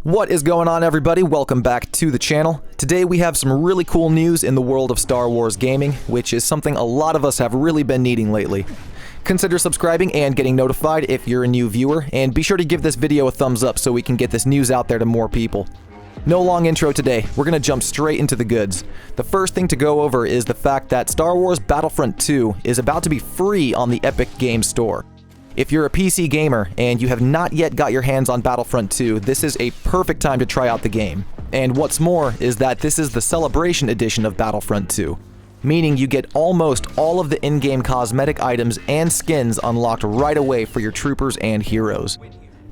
What is going on, everybody? Welcome back to the channel. Today we have some really cool news in the world of Star Wars gaming, which is something a lot of us have really been needing lately. Consider subscribing and getting notified if you're a new viewer, and be sure to give this video a thumbs up so we can get this news out there to more people. No long intro today, we're gonna jump straight into the goods. The first thing to go over is the fact that Star Wars Battlefront 2 is about to be free on the Epic Games Store. If you're a PC gamer and you have not yet got your hands on Battlefront 2, this is a perfect time to try out the game. And what's more is that this is the Celebration Edition of Battlefront 2, meaning you get almost all of the in-game cosmetic items and skins unlocked right away for your troopers and heroes.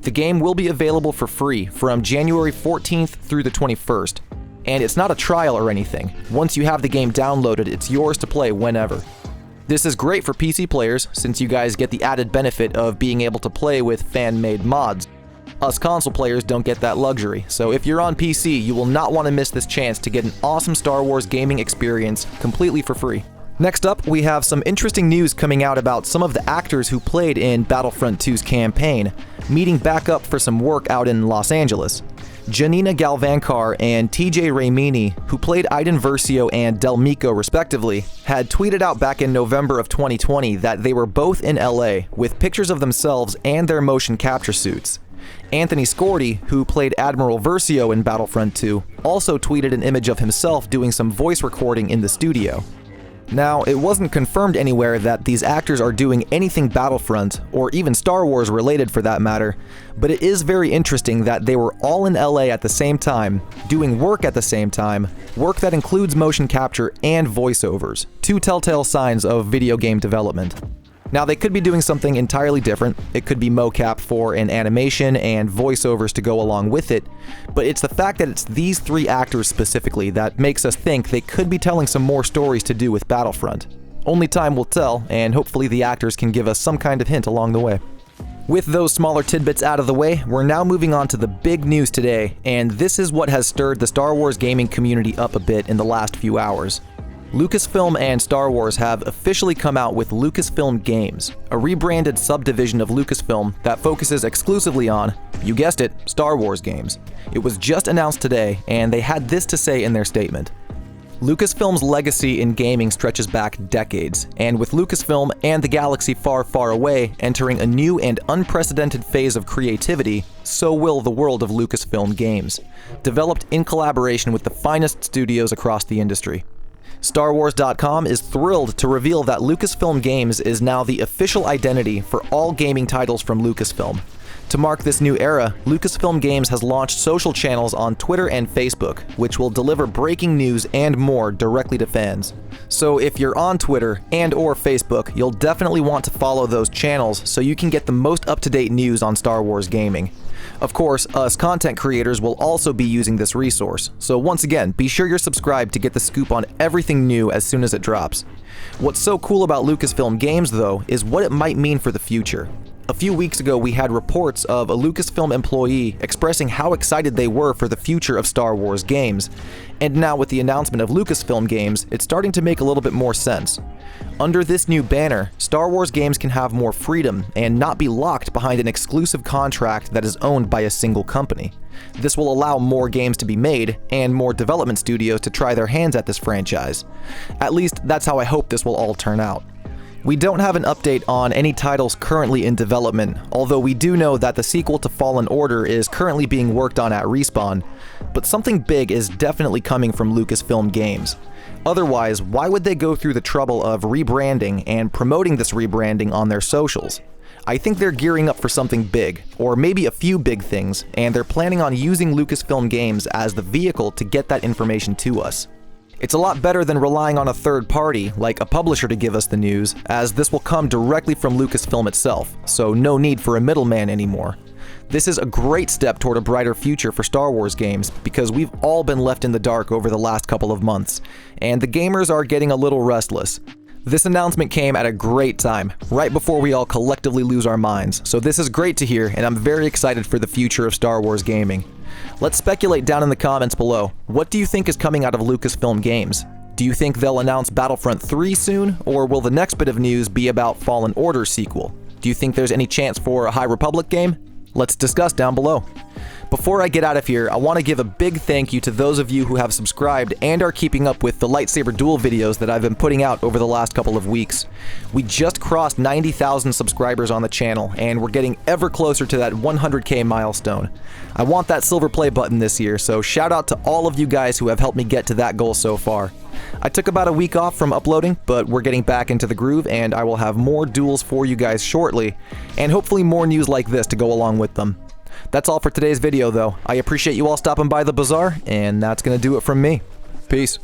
The game will be available for free from January 14th through the 21st, and it's not a trial or anything. Once you have the game downloaded, it's yours to play whenever. This is great for PC players, since you guys get the added benefit of being able to play with fan-made mods. Us console players don't get that luxury, so if you're on PC, you will not want to miss this chance to get an awesome Star Wars gaming experience completely for free. Next up, we have some interesting news coming out about some of the actors who played in Battlefront 2's campaign, meeting back up for some work out in Los Angeles. Janina Galvankar and TJ Raymini, who played Iden Versio and Del Mico respectively, had tweeted out back in November of 2020 that they were both in LA with pictures of themselves and their motion capture suits. Anthony Scorti, who played Admiral Versio in Battlefront 2, also tweeted an image of himself doing some voice recording in the studio. Now, it wasn't confirmed anywhere that these actors are doing anything Battlefront, or even Star Wars related for that matter, but it is very interesting that they were all in LA at the same time, doing work at the same time, work that includes motion capture and voiceovers, two telltale signs of video game development. Now, they could be doing something entirely different. It could be mocap for an animation and voiceovers to go along with it, but it's the fact that it's these three actors specifically that makes us think they could be telling some more stories to do with Battlefront. Only time will tell, and hopefully the actors can give us some kind of hint along the way. With those smaller tidbits out of the way, we're now moving on to the big news today, and this is what has stirred the Star Wars gaming community up a bit in the last few hours. Lucasfilm and Star Wars have officially come out with Lucasfilm Games, a rebranded subdivision of Lucasfilm that focuses exclusively on, you guessed it, Star Wars games. It was just announced today, and they had this to say in their statement. Lucasfilm's legacy in gaming stretches back decades, and with Lucasfilm and the galaxy far, far away entering a new and unprecedented phase of creativity, so will the world of Lucasfilm Games, developed in collaboration with the finest studios across the industry. StarWars.com is thrilled to reveal that Lucasfilm Games is now the official identity for all gaming titles from Lucasfilm. To mark this new era, Lucasfilm Games has launched social channels on Twitter and Facebook, which will deliver breaking news and more directly to fans. So if you're on Twitter and/or Facebook, you'll definitely want to follow those channels so you can get the most up-to-date news on Star Wars gaming. Of course, us content creators will also be using this resource, so once again, be sure you're subscribed to get the scoop on everything new as soon as it drops. What's so cool about Lucasfilm Games, though, is what it might mean for the future. A few weeks ago, we had reports of a Lucasfilm employee expressing how excited they were for the future of Star Wars games, and now with the announcement of Lucasfilm Games, it's starting to make a little bit more sense. Under this new banner, Star Wars games can have more freedom and not be locked behind an exclusive contract that is owned by a single company. This will allow more games to be made and more development studios to try their hands at this franchise. At least, that's how I hope this will all turn out. We don't have an update on any titles currently in development, although we do know that the sequel to Fallen Order is currently being worked on at Respawn, but something big is definitely coming from Lucasfilm Games. Otherwise, why would they go through the trouble of rebranding and promoting this rebranding on their socials? I think they're gearing up for something big, or maybe a few big things, and they're planning on using Lucasfilm Games as the vehicle to get that information to us. It's a lot better than relying on a third party, like a publisher, to give us the news, as this will come directly from Lucasfilm itself, so no need for a middleman anymore. This is a great step toward a brighter future for Star Wars games, because we've all been left in the dark over the last couple of months, and the gamers are getting a little restless. This announcement came at a great time, right before we all collectively lose our minds, so this is great to hear, and I'm very excited for the future of Star Wars gaming. Let's speculate down in the comments below. What do you think is coming out of Lucasfilm Games? Do you think they'll announce Battlefront 3 soon, or will the next bit of news be about Fallen Order's sequel? Do you think there's any chance for a High Republic game? Let's discuss down below. Before I get out of here, I want to give a big thank you to those of you who have subscribed and are keeping up with the lightsaber duel videos that I've been putting out over the last couple of weeks. We just crossed 90,000 subscribers on the channel, and we're getting ever closer to that 100k milestone. I want that silver play button this year, so shout out to all of you guys who have helped me get to that goal so far. I took about a week off from uploading, but we're getting back into the groove, and I will have more duels for you guys shortly, and hopefully more news like this to go along with them. That's all for today's video, though. I appreciate you all stopping by the bazaar, and that's gonna do it from me. Peace.